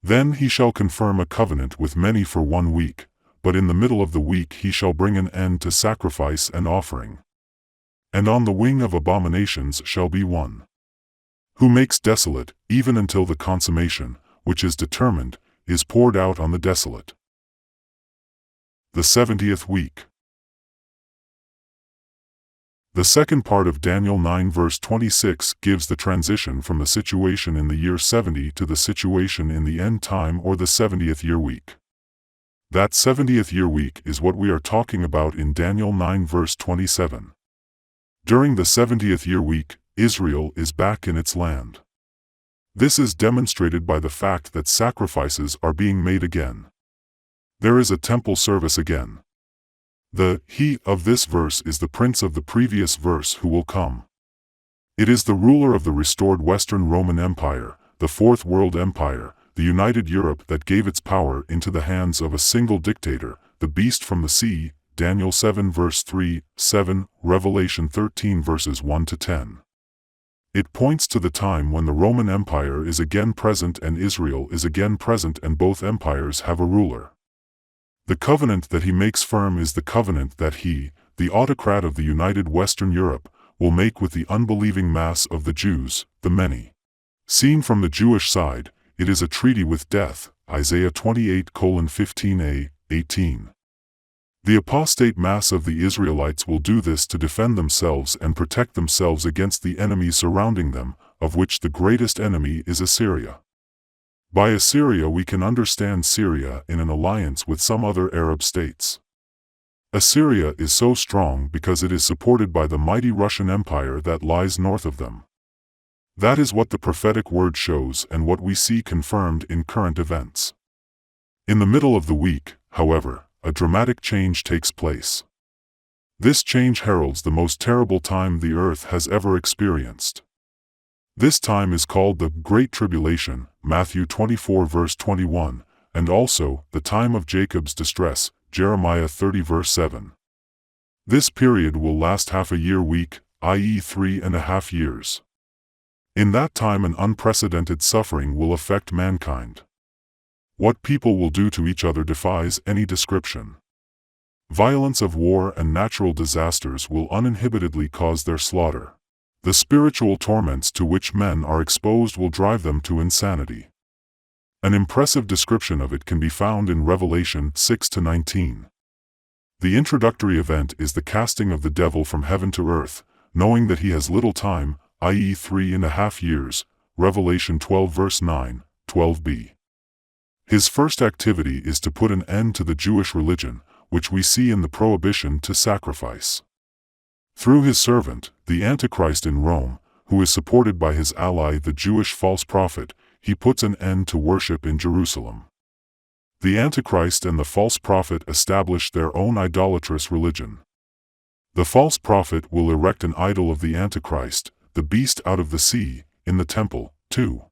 Then he shall confirm a covenant with many for 1 week, but in the middle of the week he shall bring an end to sacrifice and offering. And on the wing of abominations shall be one who makes desolate, even until the consummation, which is determined, is poured out on the desolate. The 70th week. The second part of Daniel 9 verse 26 gives the transition from the situation in the year 70 to the situation in the end time, or the 70th year week. That 70th year week is what we are talking about in Daniel 9 verse 27. During the 70th year week, Israel is back in its land. This is demonstrated by the fact that sacrifices are being made again. There is a temple service again. The he of this verse is the prince of the previous verse who will come. It is the ruler of the restored Western Roman Empire, the Fourth World Empire, the United Europe, that gave its power into the hands of a single dictator, the beast from the sea, Daniel 7 verse 3, 7, Revelation 13 verses 1 to 10. It points to the time when the Roman Empire is again present and Israel is again present, and both empires have a ruler. The covenant that he makes firm is the covenant that he, the autocrat of the united Western Europe, will make with the unbelieving mass of the Jews, the many. Seen from the Jewish side, it is a treaty with death, Isaiah 28:15a, 18. The apostate mass of the Israelites will do this to defend themselves and protect themselves against the enemies surrounding them, of which the greatest enemy is Assyria. By Assyria we can understand Syria in an alliance with some other Arab states. Assyria is so strong because it is supported by the mighty Russian Empire that lies north of them. That is what the prophetic word shows and what we see confirmed in current events. In the middle of the week, however, a dramatic change takes place. This change heralds the most terrible time the earth has ever experienced. This time is called the Great Tribulation, Matthew 24 verse 21, and also the time of Jacob's distress, Jeremiah 30 verse 7. This period will last half a year week, i.e. 3.5 years. In that time an unprecedented suffering will affect mankind. What people will do to each other defies any description. Violence of war and natural disasters will uninhibitedly cause their slaughter. The spiritual torments to which men are exposed will drive them to insanity. An impressive description of it can be found in Revelation 6-19. The introductory event is the casting of the devil from heaven to earth, knowing that he has little time, i.e. 3.5 years, Revelation 12 verse 9, 12b. His first activity is to put an end to the Jewish religion, which we see in the prohibition to sacrifice. Through his servant, the Antichrist in Rome, who is supported by his ally the Jewish false prophet, he puts an end to worship in Jerusalem. The Antichrist and the false prophet establish their own idolatrous religion. The false prophet will erect an idol of the Antichrist, the beast out of the sea, in the temple, 2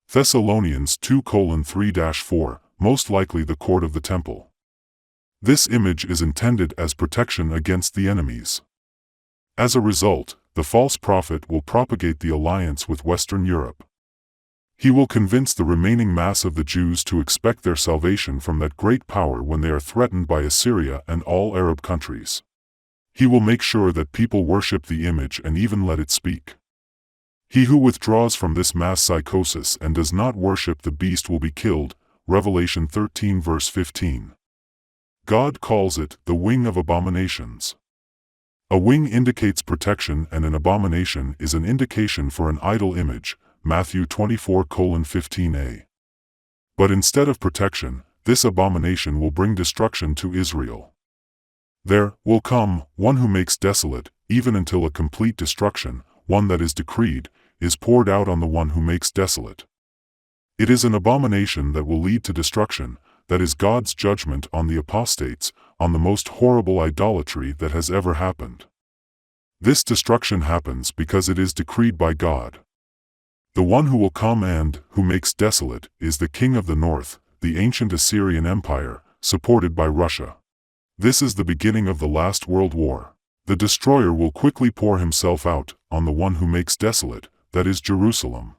Thessalonians 2:3-4, most likely the court of the temple. This image is intended as protection against the enemies. As a result, the false prophet will propagate the alliance with Western Europe. He will convince the remaining mass of the Jews to expect their salvation from that great power when they are threatened by Assyria and all Arab countries. He will make sure that people worship the image and even let it speak. He who withdraws from this mass psychosis and does not worship the beast will be killed, Revelation 13 verse 15. God calls it the wing of abominations. A wing indicates protection and an abomination is an indication for an idol image, Matthew 24:15a. But instead of protection, this abomination will bring destruction to Israel. There will come one who makes desolate, even until a complete destruction, one that is decreed, is poured out on the one who makes desolate. It is an abomination that will lead to destruction, that is God's judgment on the apostates, on the most horrible idolatry that has ever happened. This destruction happens because it is decreed by God. The one who will come and who makes desolate is the king of the north, the ancient Assyrian Empire, supported by Russia. This is the beginning of the last world war. The destroyer will quickly pour himself out on the one who makes desolate, that is Jerusalem.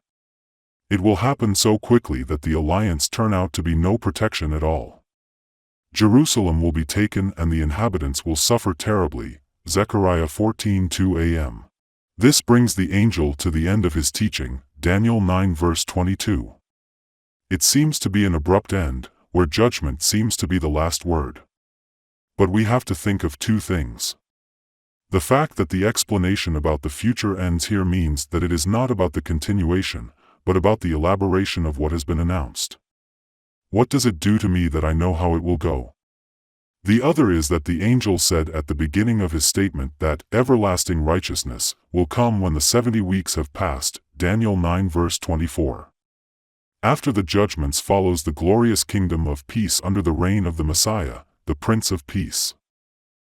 It will happen so quickly that the alliance turn out to be no protection at all. Jerusalem will be taken and the inhabitants will suffer terribly. Zechariah 14:2 am. This brings the angel to the end of his teaching, Daniel 9 verse 22. It seems to be an abrupt end, where judgment seems to be the last word. But we have to think of two things. The fact that the explanation about the future ends here means that it is not about the continuation, but about the elaboration of what has been announced. What does it do to me that I know how it will go? The other is that the angel said at the beginning of his statement that everlasting righteousness will come when the 70 weeks have passed, Daniel 9 verse 24. After the judgments follows the glorious kingdom of peace under the reign of the Messiah, the Prince of Peace.